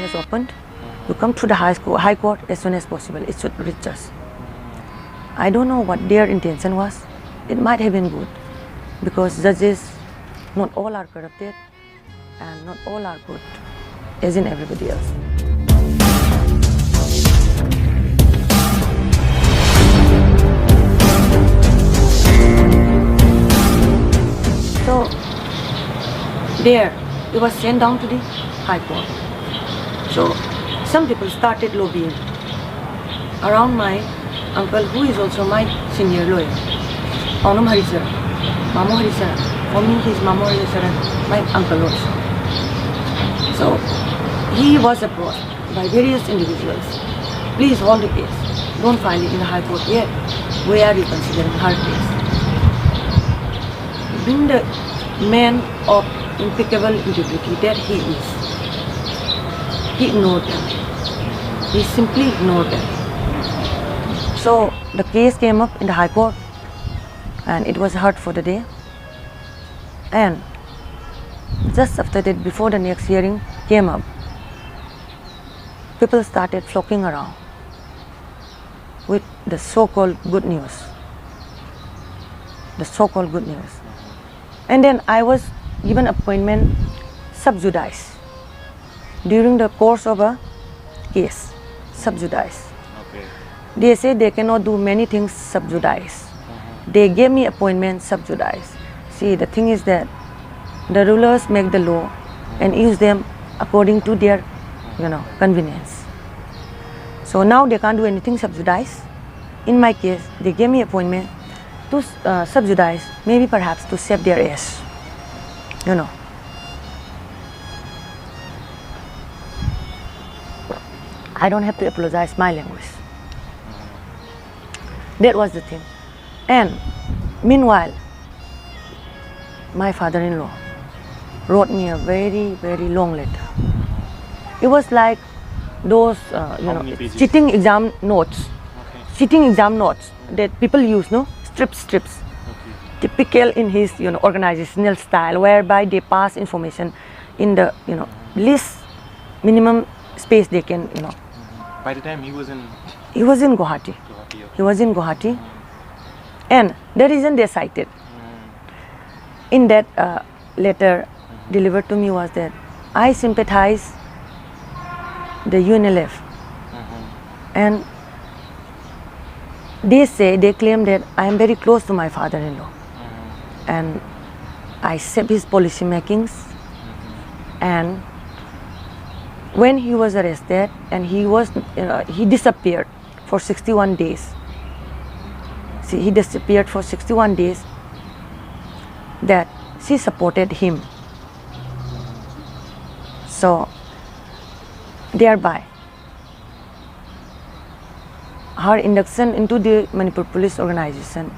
has opened. You come to the High Court as soon as possible. It should reach us. I don't know what their intention was. It might have been good, because judges, not all are corrupted and not all are good, as in everybody else. So there, it was sent down to the High Court. So some people started lobbying around my uncle, who is also my senior lawyer, Onam Harisaran, Mamu Harisaran. For me, he's Mamu Harisaran, my uncle also. So he was approached by various individuals. Please hold the case. Don't file it in the High Court yet. We are reconsidering her case. Being the man of impeccable integrity that he is, he ignored them. He simply ignored them. So the case came up in the High Court and it was heard for the day. And just after that, before the next hearing came up, people started flocking around with the so-called good news. The so-called good news. And then I was given appointment sub judice during the course of a case, sub judice. Okay. They say they cannot do many things sub judice. They gave me appointment sub judice. See, the thing is that the rulers make the law and use them according to their, convenience. So now they can't do anything sub judice. In my case, they gave me appointment to sub judice, maybe perhaps to save their ass. I don't have to apologize my language. That was the thing. And meanwhile, my father-in-law wrote me a very, very long letter. It was like those, cheating exam notes. Okay. Cheating exam notes that people use, no? Strips. Okay. Typical in his, organizational style, whereby they pass information in the, least minimum space they can, By the time he was in He was in Guwahati. Guwahati, okay. He was in Guwahati. And the reason they cited in that letter delivered to me was that I sympathize the UNLF. And they claim that I am very close to my father-in-law. And I accept his policy makings. And when he was arrested and he disappeared for 61 days. See, he disappeared for 61 days, that she supported him. So, thereby, her induction into the Manipur police organization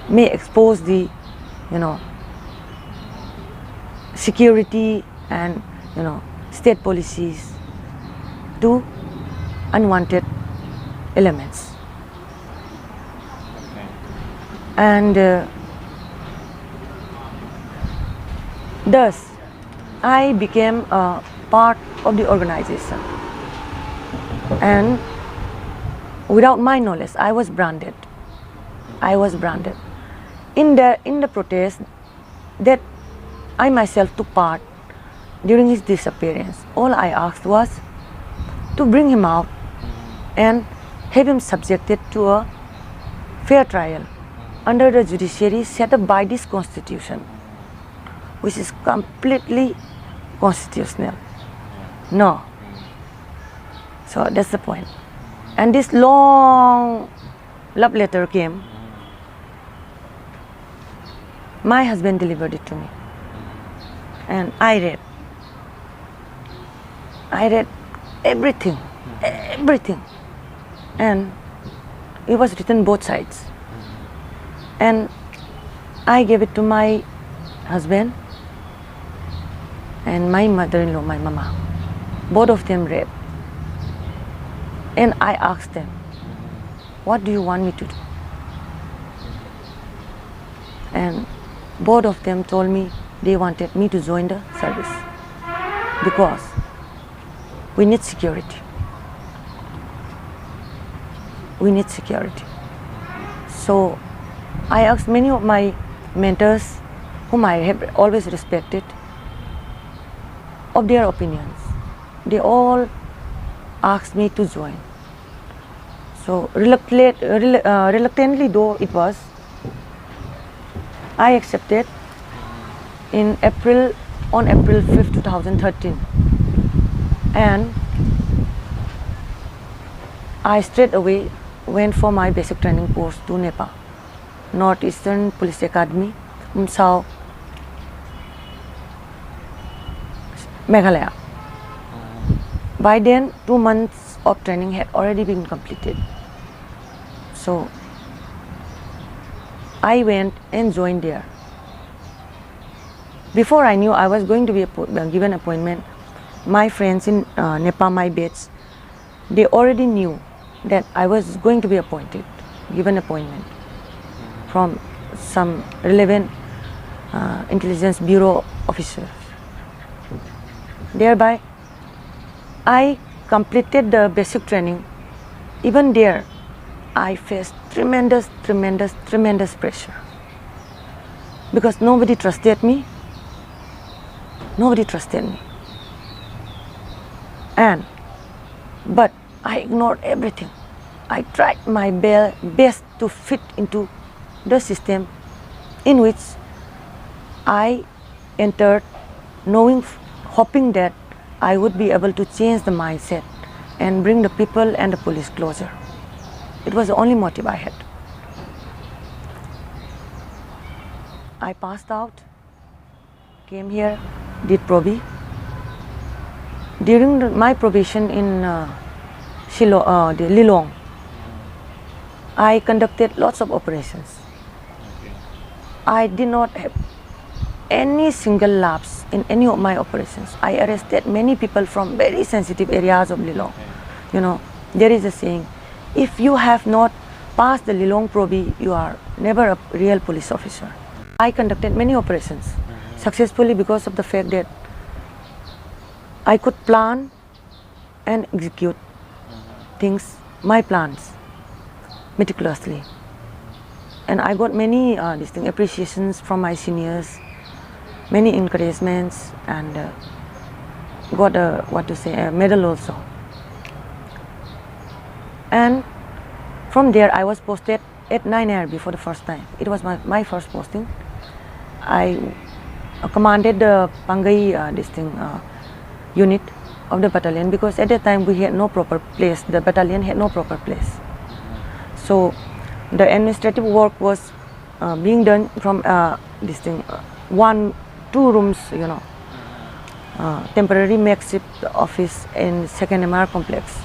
may expose the, security and, state policies to unwanted elements. Okay. And thus, I became a part of the organization. And without my knowledge, I was branded. In the protest that I myself took part during his disappearance, all I asked was to bring him out and have him subjected to a fair trial under the judiciary set up by this constitution, which is completely constitutional. No. So that's the point. And this long love letter came. My husband delivered it to me. And I read everything. And it was written both sides. And I gave it to my husband and my mother-in-law, my mama. Both of them read. And I asked them, what do you want me to do? And both of them told me they wanted me to join the service because we need security. We need security. So I asked many of my mentors, whom I have always respected, of their opinions. They all asked me to join. So reluctantly though it was, I accepted on April 5th, 2013. And I straight away went for my basic training course to Nepal, Northeastern Police Academy, Umsao, Meghalaya. By then, 2 months of training had already been completed. So I went and joined there. Before I knew I was going to be given appointment, my friends in Nepal, my batch, they already knew that I was going to be appointed, given appointment from some relevant intelligence bureau officers. Thereby, I completed the basic training. Even there, I faced tremendous pressure because nobody trusted me. Nobody trusted me. But I ignored everything. I tried my best to fit into the system in which I entered, hoping that I would be able to change the mindset and bring the people and the police closer. It was the only motive I had. I passed out, came here, did probi. During my probation in Lilong, I conducted lots of operations. I did not have any single lapse in any of my operations. I arrested many people from very sensitive areas of Lilong. You know, there is a saying, if you have not passed the Lilong probi, you are never a real police officer. I conducted many operations successfully because of the fact that I could plan and execute things, my plans, meticulously. And I got many distinct appreciations from my seniors, many encouragements, and got a medal also. And from there I was posted at 9 RB for the first time. It was my first posting. I commanded the Pangai unit of the battalion, because at that time we had no proper place. The battalion had no proper place. So the administrative work was being done from 2 rooms, you know, temporary makeshift office in 2nd MR complex.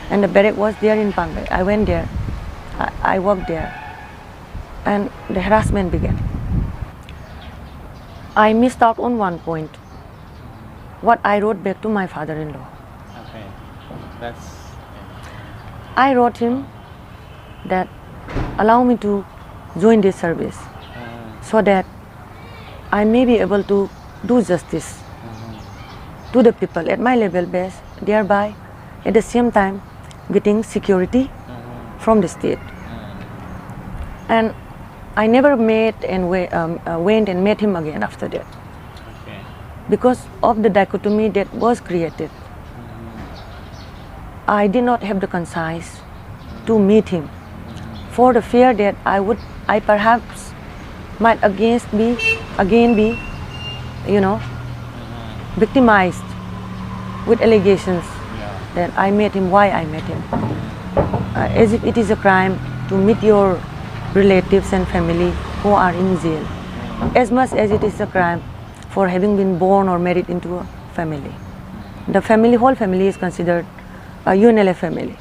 And the barrack was there in Pangai. I went there, I worked there, and the harassment began. I missed out on one point, what I wrote back to my father-in-law. Okay, I wrote him that allow me to join this service so that I may be able to do justice to the people at my level base, thereby at the same time getting security from the state. And I never met and went and met him again after that, because of the dichotomy that was created. I did not have the conscience to meet him for the fear that I perhaps might again be, you know, victimized with allegations that I met him, why I met him. As if it is a crime to meet your relatives and family who are in jail, as much as it is a crime for having been born or married into a family. The whole family is considered a UNLF family.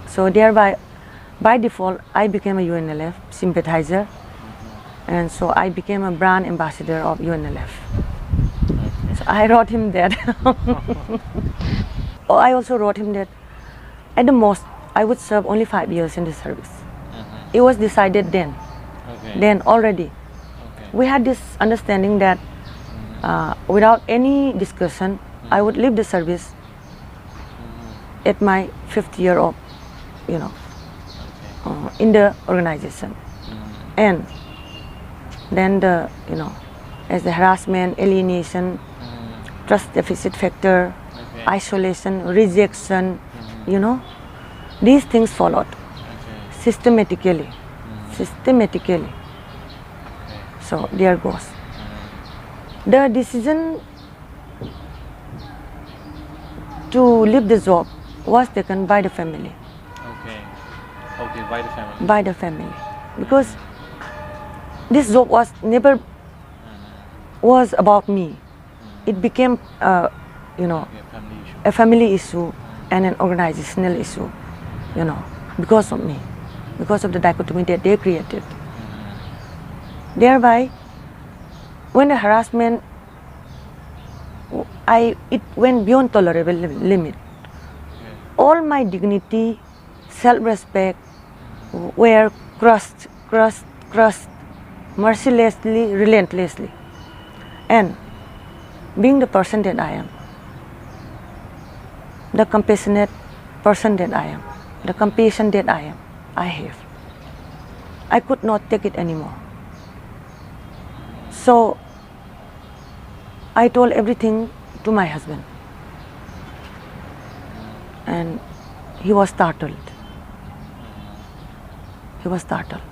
So thereby, by default, I became a UNLF sympathizer, and so I became a brand ambassador of UNLF. So I wrote him that. I also wrote him that at the most I would serve only 5 years in the service. It was decided then, already. We had this understanding that without any discussion, I would leave the service at my 5th year of, you know, Okay. in the organization. And then the, you know, as the harassment, alienation, trust deficit factor, Okay. isolation, rejection, you know, these things followed Okay. systematically. Okay. So there goes. The decision to leave the job was taken by the family. Okay. Okay. By the family. By the family, because this job was never was about me. It became, you know, Okay. Family issue. a family issue and an organizational issue, you know, because of me, because of the dichotomy that they created. Thereby, when the harassment, it went beyond tolerable limit. Okay. All my dignity, self-respect were crushed mercilessly, relentlessly. And being the person that I am, the compassionate person that I am, the compassion that I have, I could not take it anymore. So I told everything to my husband, and he was startled. He was startled.